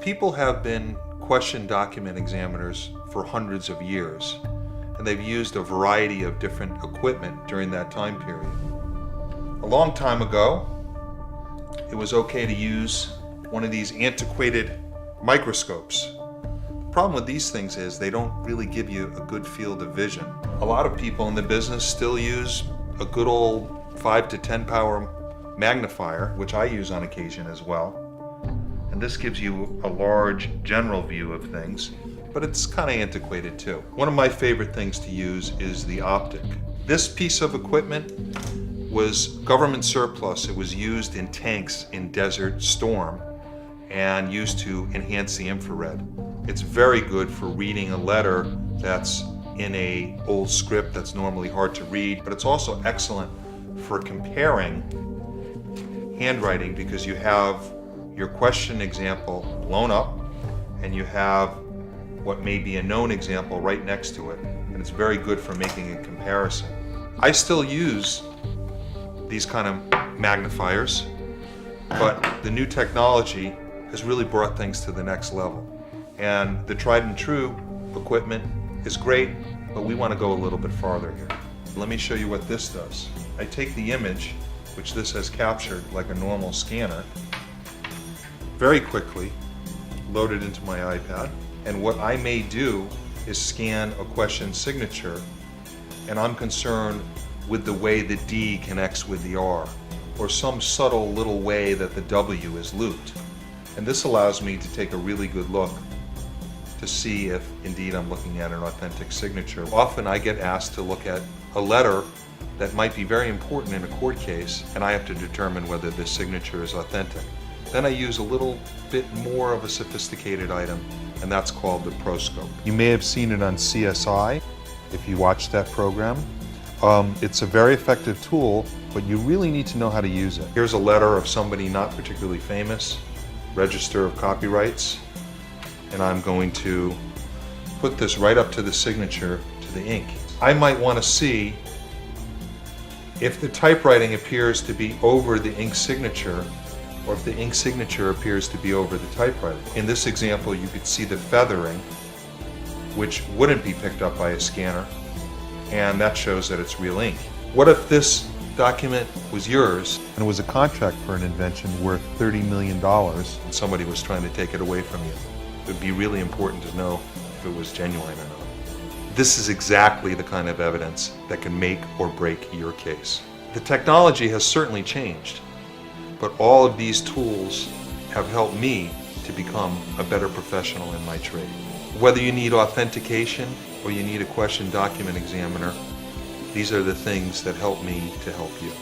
People have been question document examiners for hundreds of years, and they've used a variety of different equipment during that time period. A long time ago, it was okay to use one of these antiquated microscopes. The problem with these things is they don't really give you a good field of vision. A lot of people in the business still use a good old 5 to 10 power magnifier, which I use on occasion as well. And this gives you a large general view of things, but it's kind of antiquated too. One of my favorite things to use is the optic. This piece of equipment was government surplus. It was used in tanks in Desert Storm and used to enhance the infrared. It's very good for reading a letter that's in an old script that's normally hard to read, but it's also excellent for comparing handwriting because you have your question example blown up and you have what may be a known example right next to it, and it's very good for making a comparison. I still use these kind of magnifiers, but the new technology has really brought things to the next level. And the tried and true equipment is great, but we want to go a little bit farther here. Let me show you what this does. I take the image, which this has captured like a normal scanner, very quickly load it into my iPad, and what I may do is scan a question signature, and I'm concerned with the way the D connects with the R, or some subtle little way that the W is looped. And this allows me to take a really good look to see if indeed I'm looking at an authentic signature. Often I get asked to look at a letter that might be very important in a court case, and I have to determine whether this signature is authentic. Then I use a little bit more of a sophisticated item, and that's called the proscope. You may have seen it on CSI if you watched that program. It's a very effective tool, but you really need to know how to use it. Here's a letter of somebody not particularly famous, Register of Copyrights, and I'm going to put this right up to the signature, to the ink. I might want to see if the typewriting appears to be over the ink signature, or if the ink signature appears to be over the typewriting. In this example, you could see the feathering, which wouldn't be picked up by a scanner, and that shows that it's real ink. What if this document was yours and it was a contract for an invention worth $30 million and somebody was trying to take it away from you? It would be really important to know if it was genuine or not. This is exactly the kind of evidence that can make or break your case. The technology has certainly changed, but all of these tools have helped me to become a better professional in my trade. Whether you need authentication or you need a question document examiner, these are the things that help me to help you.